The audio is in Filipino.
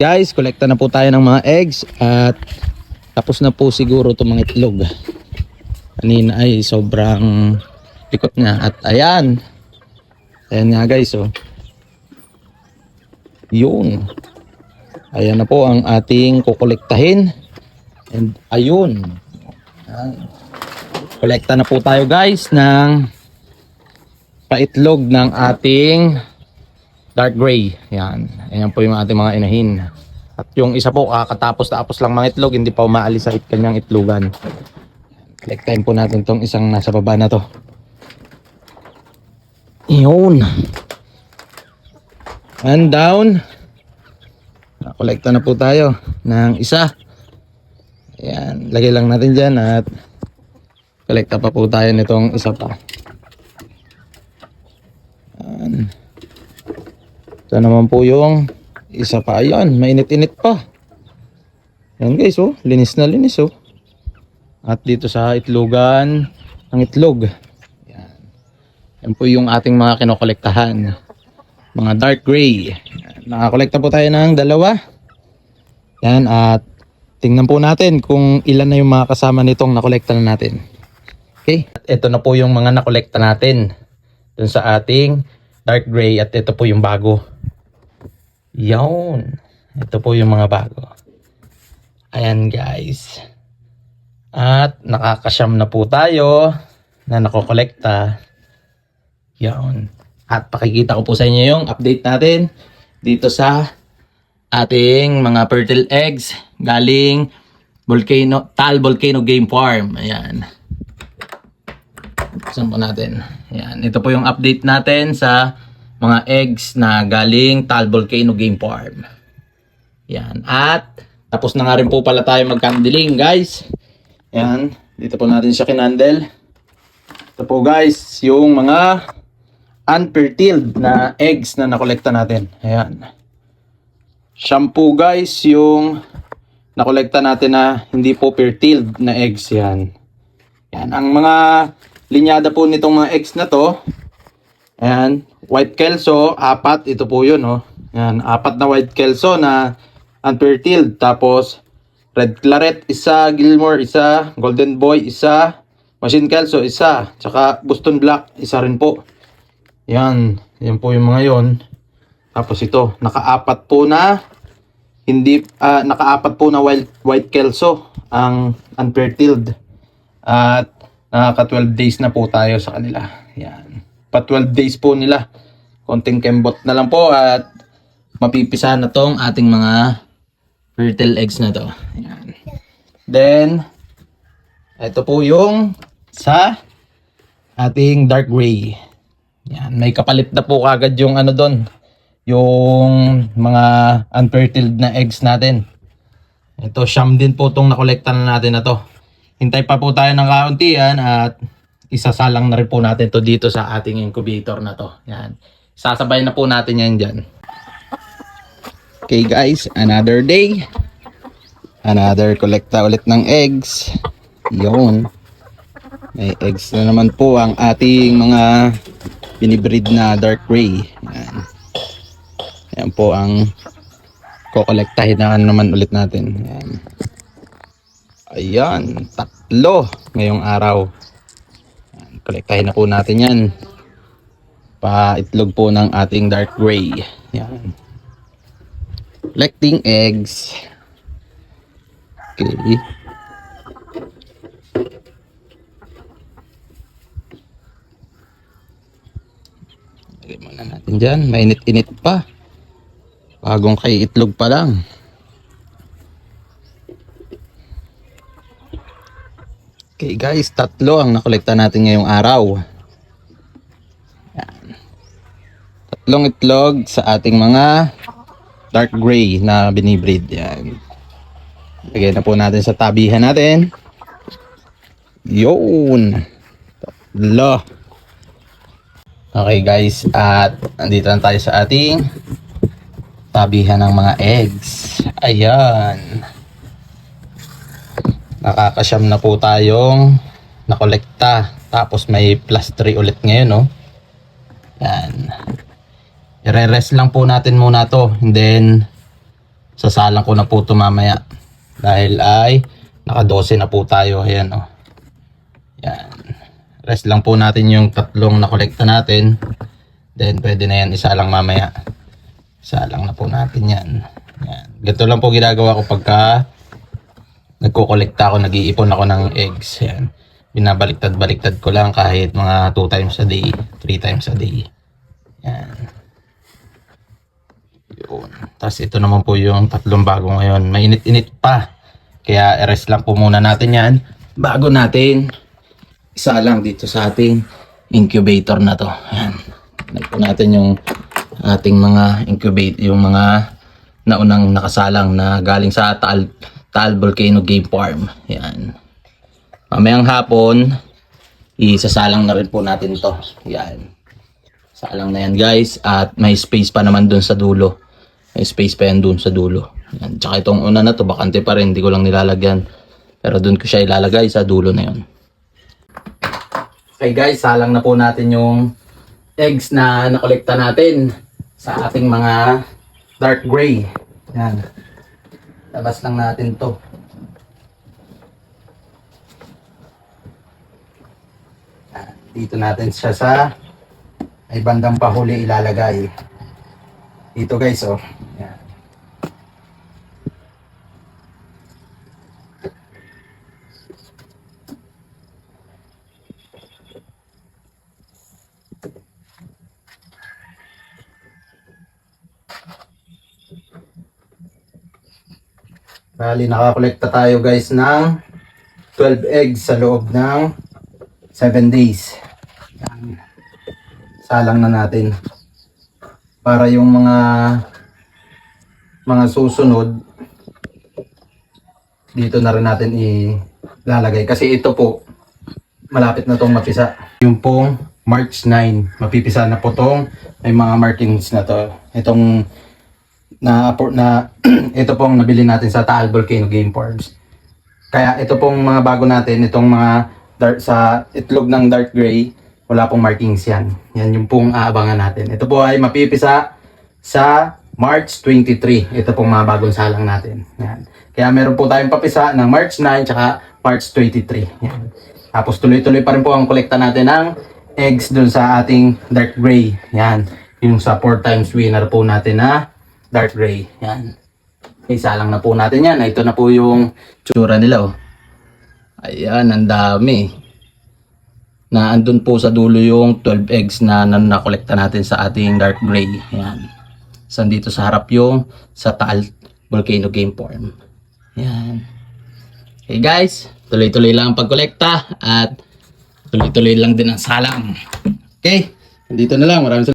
Guys, kolekta na po tayo ng mga eggs at tapos na po siguro itong mga itlog. Kanina ay sobrang pikot niya at ayan. Ayan nga guys, oh. Yun. Ayan na po ang ating kukolektahin. And ayun. Ayan. Kolekta na po tayo guys ng paitlog ng ating dark gray. Yan. Ayan po yung ating mga inahin. At yung isa po, kakatapos lang mga itlog, hindi pa umaalis sa kanyang itlogan. Kolektahin po natin tong isang nasa baba na to. Yun. And down. Kolekta na po tayo ng isa. Ayan. Lagay lang natin dyan at kolekta pa po tayo nitong isa pa. Ayan. Ito naman po yung isa pa. Ayan, mainit-init pa. Ayan guys, oh. Linis na linis, oh. At dito sa itlogan ng itlog. Ayan. Ayan po yung ating mga kinokolektahan. Mga dark gray. Ayan. Nakakolekta po tayo ng dalawa. Ayan, at tingnan po natin kung ilan na yung mga kasama nitong nakolekta na natin. Okay. At ito na po yung mga nakolekta natin. Dun sa ating dark gray at ito po yung bago. Yan. Ito po yung mga bago. Ayan guys. At nakakasyam na po tayo na nakokolekta. Yan. At pakikita ko po sa inyo yung update natin dito sa ating mga fertile eggs galing Taal Volcano Game Farm. Ayan. Saan po natin? Ayan. Ito po yung update natin sa mga eggs na galing Taal Volcano Game Farm. Yan. At tapos na nga rin po pala tayo mag-candling guys. Yan. Dito po natin siya kinandle. Ito po guys yung mga unfertiled na eggs na nakolekta natin. Ayan. Shampoo guys yung nakolekta natin na hindi po fertiled na eggs. Yan. Yan. Ang mga linyada po nitong mga eggs na to. Ayan. White Kelso, 4. Ito po yun, oh. Ayan, 4 na White Kelso na unfertiled. Tapos, Red Claret, 1. Gilmore, 1. Golden Boy, 1. Machine Kelso, 1. Tsaka Boston Black, 1 rin po. Ayan. Yan po yung mga yon. Tapos ito, naka-4 po na naka-4 po na White Kelso ang unfertiled. At nakaka 12 days na po tayo sa kanila. Ayan. Pa 12 days po nila. Konting kembot na lang po at mapipisa na tong ating mga fertile eggs na to. Ayan. Then, ito po yung sa ating dark gray. Ayan. May kapalit na po agad yung ano doon. Yung mga unfertile na eggs natin. Ito, siyam din po itong nakolekta na natin na to. Hintay pa po tayo ng kauntian at isasalang na rin po natin to dito sa ating incubator na to. Yan. Sasabay na po natin yan dyan. Okay guys, another day. Another kolekta ulit ng eggs. Yun. May eggs na naman po ang ating mga binibreed na dark gray. Yan. Yan po ang kukolektahin na naman ulit natin. Yan. Ayan, 3 ngayong araw. Kolektahin na po natin yan. Paitlog po ng ating dark gray. Yan. Collecting eggs. Okay. Lagay muna natin dyan. Mainit-init pa. Bagong kay itlog pa lang. Okay guys, 3 ang nakolekta natin ngayong araw. Yan. 3 itlog sa ating mga dark gray na binibreed. Yan. Lagyan na po natin sa tabihan natin. Yun. 3. Okay guys, at andito na tayo sa ating tabihan ng mga eggs. Ayan. Nakakasyam na po tayong nakolekta. Tapos may plus 3 ulit ngayon, no? Yan. I-rest lang po natin muna to. And then, Sasalang ko na po ito mamaya. Dahil ay naka 12 na po tayo. Ayan o. Yan. Rest lang po natin yung tatlong nakolekta natin. Then pwede na yan. Isa lang mamaya. Isa lang na po natin yan. Yan. Ganito lang po ginagawa ko pagka nagkukolekta ako, nag-iipon ako ng eggs. Yan. Binabaliktad-baliktad ko lang kahit mga 2 times a day, 3 times a day. Yan. Yun. Tapos ito naman po yung tatlong bago ngayon. Mainit-init pa. Kaya rest lang po muna natin yan. Bago natin isa lang dito sa ating incubator na to. Yan. Tignan po natin yung ating mga incubate, yung mga naunang nakasalang na galing sa Taal Volcano Game Farm. Yan. Mamayang hapon, isasalang na rin po natin to. Yan. Salang na yan guys. At may space pa naman dun sa dulo. May space pa yan dun sa dulo. Yan. Tsaka itong una na to, bakante pa rin. Hindi ko lang nilalagyan. Pero dun ko siya ilalagay sa dulo na yun. Okay guys, salang na po natin yung eggs na nakolekta natin sa ating mga dark gray. Yan. Labas lang natin to. Dito natin siya sa ay bandang pahuli ilalagay. Dito guys, oh. Yan. Bali, nakakolekta tayo guys ng 12 eggs sa loob ng 7 days. Yan. Salang na natin. Para yung mga susunod, dito na rin natin ilalagay. Kasi ito po, malapit na tong mapisa. Yung pong March 9, mapipisa na po tong may mga markings na to. Itong ito pong nabili natin sa Taal Volcano Game Farms. Kaya ito pong mga bago natin, itong mga sa itlog ng dark gray, wala pong markings yan. Yan yung pong aabangan natin. Ito po ay mapipisa sa March 23. Ito pong mga bagong salang natin. Yan. Kaya meron po tayong papisa ng March 9 tsaka March 23. Yan. Tapos tuloy-tuloy pa rin po ang kolekta natin ng eggs dun sa ating dark gray. Yan. Yung sa 4 times winner po natin na dark gray. Yan. Isa lang na po natin yan. Ito na po yung tsura nila. Oh. Ayan, ang dami. Na andun po sa dulo yung 12 eggs na nakolekta natin sa ating dark gray. Yan. Saan dito sa harap yung sa Taal Volcano Game Farm. Yan. Okay guys, tuloy-tuloy lang ang pagkolekta at tuloy-tuloy lang din ang salang. Okay, dito na lang. Maraming salamat.